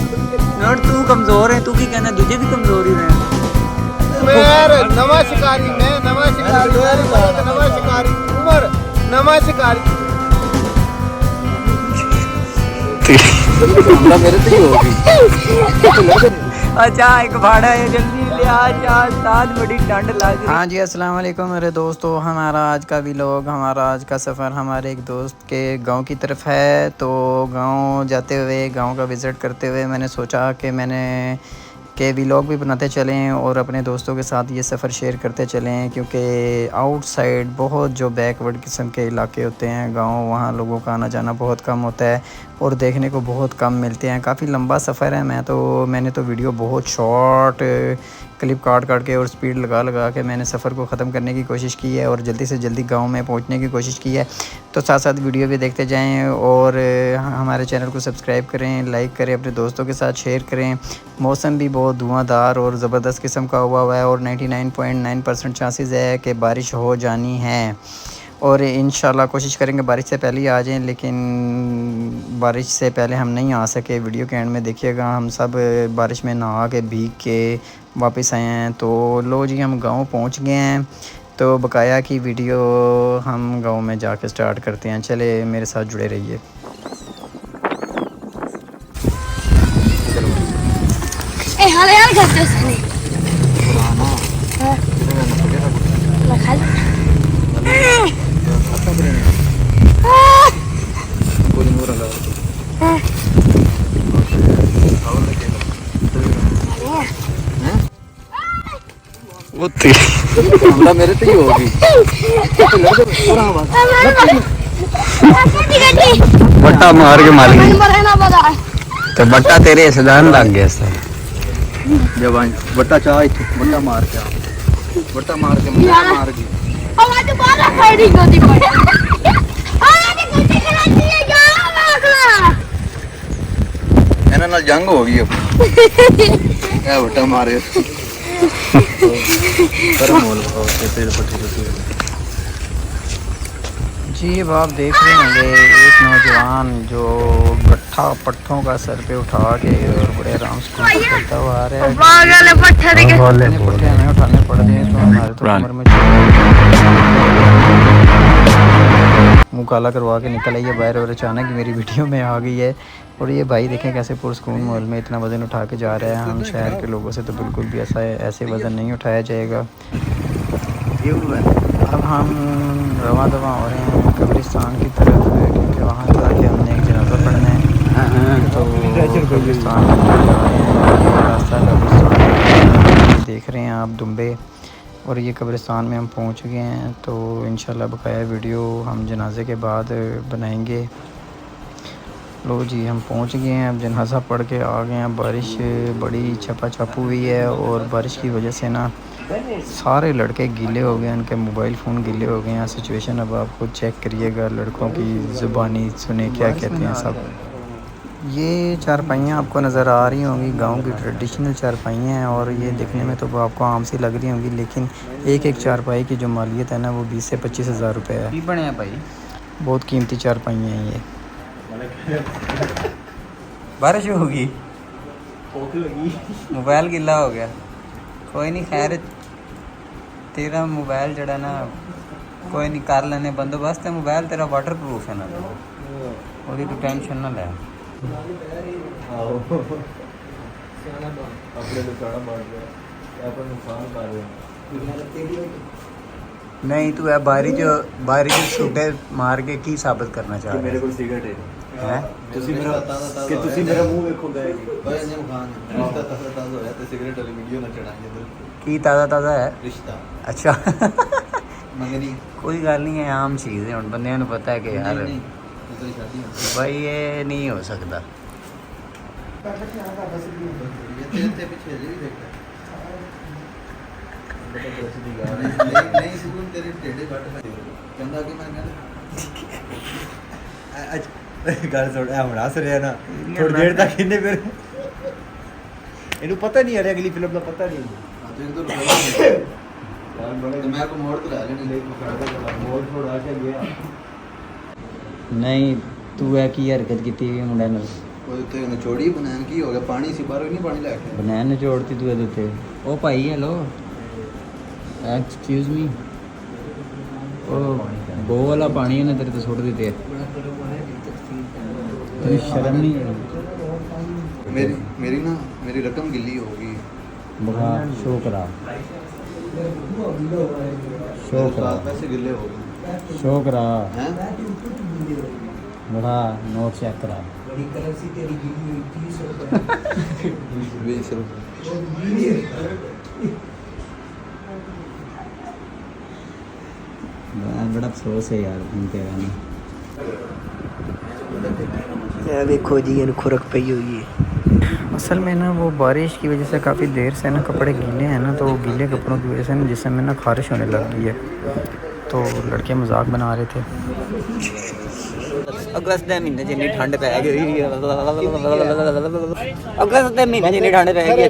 Note तू कमजोर है, तू की कहना दूजे भी कमजोर ही रहे। मैं यार नवा शिकारी, मैं नवा शिकारी, नवा शिकारी, उमर नवा शिकारी। मेरे तो ही होगी। अच्छा एक भाड़ा है, जल्दी ले आज साथ बड़ी ठंड लग रही। हाँ जी, अस्सलाम वालेकुम मेरे दोस्तों। हमारा आज का व्लॉग, हमारा आज का सफ़र हमारे एक दोस्त के गांव की तरफ है। तो गांव जाते हुए, गांव का विज़िट करते हुए मैंने सोचा कि के व्लॉग भी बनाते चलें और अपने दोस्तों के साथ ये सफ़र शेयर करते चलें, क्योंकि आउटसाइड बहुत जो बैकवर्ड किस्म के इलाके होते हैं गांव, वहाँ लोगों का आना जाना बहुत कम होता है और देखने को बहुत कम मिलते हैं। काफ़ी लंबा सफ़र है। मैंने तो वीडियो बहुत शॉर्ट क्लिप काट के और स्पीड लगा के मैंने सफ़र को ख़त्म करने की कोशिश की है और जल्दी से जल्दी गांव में पहुंचने की कोशिश की है। तो साथ साथ वीडियो भी देखते जाएं और हमारे चैनल को सब्सक्राइब करें, लाइक करें, अपने दोस्तों के साथ शेयर करें। मौसम भी बहुत धुआंधार और ज़बरदस्त किस्म का हुआ है और 99.9% चांसेस है कि बारिश हो जानी है और इंशाल्लाह कोशिश करेंगे बारिश से पहले ही आ जाएं, लेकिन बारिश से पहले हम नहीं आ सके। वीडियो के एंड में देखिएगा, हम सब बारिश में नहा के भीग के वापस आए हैं। तो लो जी, हम गांव पहुंच गए हैं। तो बकाया की वीडियो हम गांव में जाके स्टार्ट करते हैं। चले मेरे साथ जुड़े रहिए। मेरे तो ही होगी। बट्टा मार के मार गई तो बट्टा तेरे सदान लग गया सर। जब बट्टा चाह बट्टा मार गई। ਇਹਨਾਂ ਨਾਲ जंग हो गई अब। क्या बट्टा मारे जी। अब आप देख रहे होंगे एक नौजवान जो गट्ठा पट्ठों का सर पे उठा के और बड़े आराम से करता हुआ आ रहा है। पट्टे हमें उठाने पड़ रहे हैं तो हमारे तो उम्र में मुँह काला करवा के निकल आई है बाहर और अचानक मेरी वीडियो में आ गई है। और ये भाई देखें कैसे पुरस्कून माहौल में इतना वज़न उठा के जा रहा है। हम शहर के लोगों से तो बिल्कुल भी ऐसे वज़न नहीं उठाया जाएगा। अब हम रवा दवा हो रहे हैं कब्रिस्तान की तरफ, क्योंकि वहाँ जाके हमने एक जनाजा पढ़ना है। तो कब्रिस्तान की तरफ जा रहे हैं। रास्ता कब्रिस्तान देख रहे हैं आप, दुम्बे, और ये कब्रिस्तान में हम पहुँच गए हैं। तो इंशाल्लाह बकाया वीडियो हम जनाजे के बाद बनाएंगे। लो जी, हम पहुंच गए हैं। अब जनाजा पढ़ के आ गए हैं। बारिश बड़ी छपा हुई है और बारिश की वजह से ना सारे लड़के गीले हो गए, उनके मोबाइल फ़ोन गीले हो गए हैं। सिचुएशन अब आप खुद चेक करिएगा, लड़कों की ज़ुबानी सुने क्या कहते हैं सब। ये चारपाइयाँ आपको नज़र आ रही होंगी, गांव की ट्रेडिशनल चारपाइयाँ हैं और ये देखने में तो आपको आम सी लग रही होंगी, लेकिन एक चारपाई की जो मालियत है ना वो 20 से 25 हज़ार रुपये है। बने भाई, बहुत कीमती चारपाइयाँ हैं ये। बारिश होगी, मोबाइल गिला हो गया। कोई नहीं, खैर तेरा मोबाइल जड़ा ना कोई नहीं, कर लेने बंदोबस्त है। मोबाइल तेरा वाटर प्रूफ है ना, और तू टेंशन ना ले। नहीं तू है बारी जो छूटे मार के की साबित करना चाह रहा है? मेरे को सिगरेट है ਤੁਸੀਂ ਮੇਰਾ ਮੂੰਹ ਵੇਖੋ ਗਏ ਬਾਈ ਨੇ ਖਾਨ ਤਾਜ਼ਾ ਹੋਇਆ ਤੇ ਸਿਗਰਟ ਵਾਲੀ ਵੀਡੀਓ ਨਾ ਚੜਾਈਏ ਇਧਰ। ਕੀ ਤਾਜ਼ਾ ਹੈ? ਰਿਸ਼ਤਾ। ਅੱਛਾ ਮੰਗਣੀ ਕੋਈ ਗੱਲ ਨਹੀਂ ਹੈ, ਆਮ ਚੀਜ਼ ਹੈ। ਹੁਣ ਬੰਦਿਆਂ ਨੂੰ ਪਤਾ ਹੈ ਕਿ ਯਾਰ ਬਾਈ ਇਹ ਨਹੀਂ ਹੋ ਸਕਦਾ। ਨਹੀਂ ਸੁਣ ਤੇਰੇ ਢੇਡੇ ਵੱਟ ਕਹਿੰਦਾ ਕਿ ਮੈਂ ਗੱਲ ਸੁਣ, ਇਹ ਹੁਣ ਹੱਸ ਰਿਹਾ ਨਾ, ਥੋੜੀ ਦੇਰ ਤੱਕ ਇਹਨੇ ਫਿਰ ਇਹਨੂੰ ਪਤਾ ਨਹੀਂ ਯਾਰ, ਅਗਲੀ ਫਿਲਮ ਦਾ ਪਤਾ ਨਹੀਂ। ਮੈਂ ਕੋ ਮੋੜ ਤੇ ਲੈ ਲੈਣੀ, ਮੋੜ ਥੋੜਾ ਕੇ ਗਿਆ। ਨਹੀਂ ਤੂੰ ਇਹ ਕੀ ਹਰਕਤ ਕੀਤੀ ਵੀ ਮੁੰਡੇ ਨਾਲ? ਉਹ ਤੇ ਨਚੋੜੀ ਬਨਾਨ ਕੀ ਹੋ ਗਿਆ ਪਾਣੀ ਸੀ ਬਾਹਰੋਂ ਨਹੀਂ ਪਾਣੀ ਲੈ ਕੇ ਬਨੈਨ ਨਿਚੋੜਤੀ ਤੂੰ ਇਹਦੇ ਉੱਤੇ ਉਹ ਭਾਈ ਹੈਲੋ ਐਕਸਕਿਊਜ਼ ਮੀ ਉਹ ਬੋ ਵਾਲਾ ਪਾਣੀ ਉਹਨੇ ਤੇਰੇ ਤੇ ਸੁੱਟ ਦਿੱਤੇ ਤੈਨੂੰ ਸ਼ਰਮ ਨਹੀਂ ਆਈ मेरी रकम गिल्ली होगी बगा शो करा पैसे गिल्ले हो गए शो करा हैं बड़ा नोट चेक करा बड़ा अफसोस है यार उनके गाने देखो जी इन खुरक पई हुई है। असल में ना वो बारिश की वजह से काफ़ी देर से ना कपड़े गीले हैं ना, तो गीले कपड़ों की वजह से ना जिसम में ना खारिश होने लग गई है, तो लड़के मजाक बना रहे थे। अगस्त के महीने जिन्नी ठंड पै गई अगस्त के महीने जिन्नी ठंड पै गई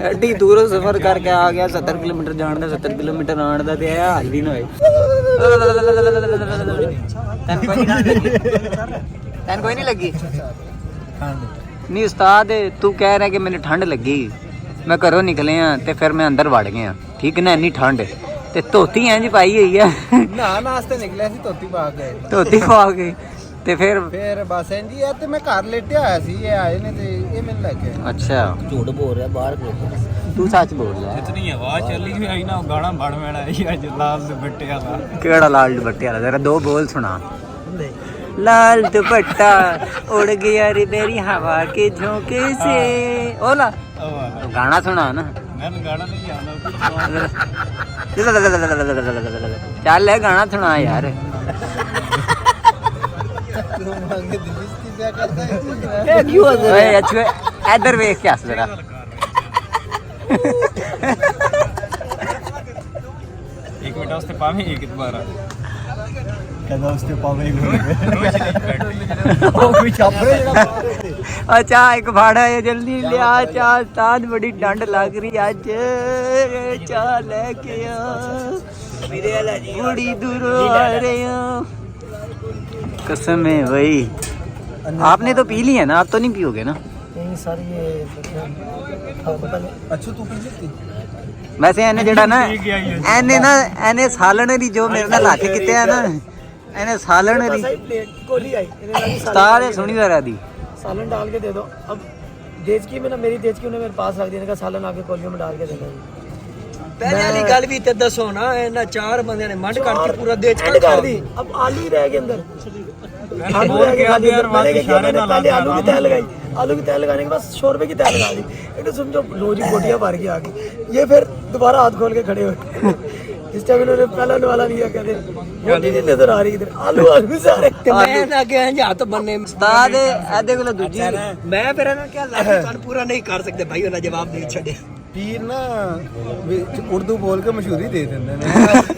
एड्डी दूरों सफर करके आ गया 70 किलोमीटर जान का 70 किलोमीटर आने का तो हाल भी ना होए तैन कोई नहीं लगी नहीं उस्ताद तू कह रहा कि मैंने ठंड लगी मैं घरों निकले हाँ तो फिर मैं अंदर वड़ गया ठीक ना इन्नी ठंड ते धोती इंज पाई हुई है ना नास्ते निकले सी धोती पा के धोती पा के ते फिर बस इंज ही है ते मैं घर लेटे आया सी ये आए ने ते ये मैंने लगे अच्छा झूठ बोल रहा बाहर तू सच बोल रहा है इतनी आवाज चली हुई आई ना गाना बड़ मेरा आज लाल दुपट्टे वाला केड़ा लाल दुपट्टे वाला जरा दो बोल सुना लाल दुपट्टा उड़ गया रे मेरी हवा के झोंके से ओला गाना सुना ना मैंने गाना नहीं आना चल है गाना सुना यार इधर वेख के हस जरा एक मिनट उसते पावे एक दोबारा अच्छा एक भाड़ा है जल्दी ले आ चा ताज बड़ी ठंड लग रही आज चा लेके आ बड़ी दूर आ रहे हो कसम है भाई आपने तो पी ली है ना आप तो नहीं पियोगे ना अच्छा तू पी लेती वैसे एने जेड़ा ना एने सालन दी जो मेरे नाल हाथ किते है ना एने सालन दी गोली आई सारे सुनी जरा दी सालन डाल के दे दो। अब देचकी में ना मेरी देचकी उन्हें मेरे पास रख दिया सालन आके कोलियों में डाल के देना पहले वाली गल भी ते दसो ना इन्हां चार बंदे ने मंड करके पूरा देच कर दी। अब आलू ही रह गए अंदर आलू रह गए खाली अंदर। मैंने क्या किया पहले आलू की तह लगाई आलू की तह लगाने के बाद 100 रुपए की तह लगा दी एक समझो लोजी कोटियां भर के आ गई। ये फिर दोबारा हाथ खोल के खड़े हुए जिस टाइम इन्होंने पहला वाला लिया कहते मोटी नहीं नजर आ रही इधर आलू आलू सारे मैं ना के हाथ बनने उस्ताद एदे कोल दूजी मैं फिर ना क्या लाभ पूरा नहीं कर सकते भाई उन्हें जवाब दे छड़े पीर ना उर्दू बोल के मशहूरी दे देंगे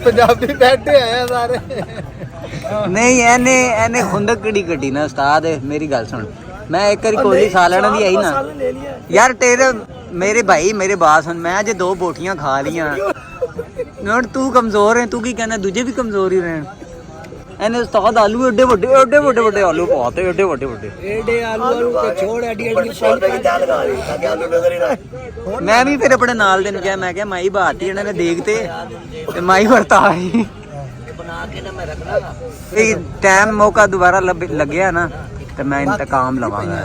पंजाबी बैठे हैं सारे नहीं एने एने खुंदक कड़ी कटी ना उस्ताद मेरी गल सुन मैं एक बारी कोली सालन दी आई ना यार तेरे मेरे भाई मेरे बात सुन मैं अजे 2 बोटियां खा लियां नोट तू कमजोर है तू की कहना दूजे भी कमजोर ही रहन एने उस्ताद आलू एडे बड़े आलू पाते एडे बड़े एडे आलू के छोड़ एडी एडी मैं भी फिर अपने नाल दे नु क्या मैं क्या माई बाती इन्हां ने देखते ते माई वरता आई बना के ना मैं रखना ना टाइम मौका दोबारा लग्या ना तो मैं इंतकाम लवांगा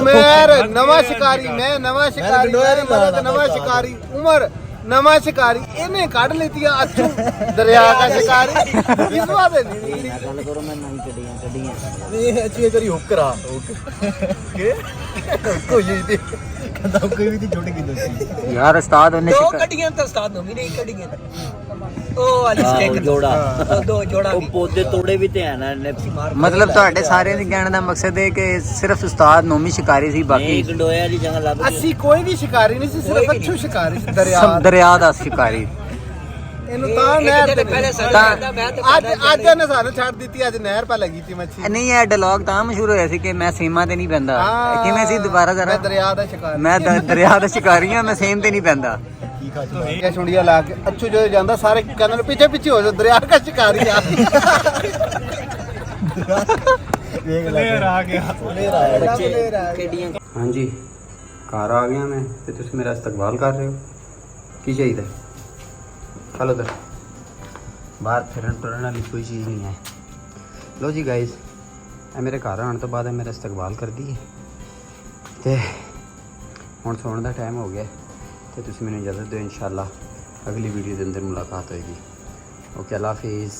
मैं नवा शिकारी नवा शिकारी उमर नवा शिकारी इन्हें काट लेती है अच्छू दरिया का शिकारी किस बात है गल करो मैं नहीं कड़ियां नहीं अच्छी करी हुक करा के कोई ये कहता कोई भी छोटे की दोस्ती यार उस्ताद ने दो कटियां तो उस्ताद ने नहीं कटियां ओ वाली स्टेक जोड़ा दो जोड़ा ਉਹ ਪੌਦੇ ਤੋੜੇ ਵੀ ਤੇ ਹੈ ਨਾ ਮਤਲਬ ਤੁਹਾਡੇ ਸਾਰਿਆਂ ਦੇ ਕਹਿਣ ਦਾ ਮਕਸਦ ਹੈ ਕਿ ਸਿਰਫ ਉਸਤਾਦ ਨੋਮੀ ਸ਼ਿਕਾਰੀ ਸੀ ਬਾਕੀ ਗੰਡੋਇਆ ਦੀ ਜਗ੍ਹਾ ਲੱਭ ਅਸੀਂ ਕੋਈ ਵੀ ਸ਼ਿਕਾਰੀ ਨਹੀਂ ਸੀ ਸਿਰਫ ਅੱਛੂ ਸ਼ਿਕਾਰੀ ਸੀ ਦਰਿਆ ਦਾ ਸ਼ਿਕਾਰੀ ਇਹਨੂੰ ਤਾਂ ਨਹਿਰ ਤੇ ਪਹਿਲੇ ਅੱਜ ਇਹਨੇ ਸਾਨੂੰ ਛੱਡ ਦਿੱਤੀ ਅੱਜ ਨਹਿਰ ਪਾ ਲੱਗੀ ਤੀ ਮੱਛੀ ਨਹੀਂ ਇਹ ਡਾਇਲੌਗ ਤਾਂ ਮਸ਼ਹੂਰ ਹੋਇਆ ਸੀ ਕਿ ਮੈਂ ਸੀਮਾ ਤੇ ਨਹੀਂ ਪੈਂਦਾ ਕਿਵੇਂ ਸੀ ਦੁਬਾਰਾ ਜ਼ਰਾ ਮੈਂ ਦਰਿਆ ਦਾ ਸ਼ਿਕਾਰੀ ਮੈਂ ਦਰਿਆ ਦਾ ਸ਼ਿਕਾਰੀ ਹਾਂ ਮੈਂ ਸੇਮ ਤੇ ਨਹੀਂ ਪੈਂਦਾ ये सुंडिया ला के अच्छू जो जाता सारे कहने पीछे पीछे हो जाओ दरिया का शिकारी आ गया हाँ जी घर आ गया मैं तो तुम मेरा इस्तकबाल कर रहे हो की चाहिए चलो तो बाहर फिरन टुरन वाली कोई चीज़ नहीं है। लो जी गाइस मेरे घर आने तो बाद मेरा इस्तकबाल कर दी तो हुण सोने का टाइम हो गया तो तुम मैंने इजाज़त दो इंशाल्लाह अगली वीडियो के अंदर मुलाकात होगी। ओके अल्लाह हाफिज़।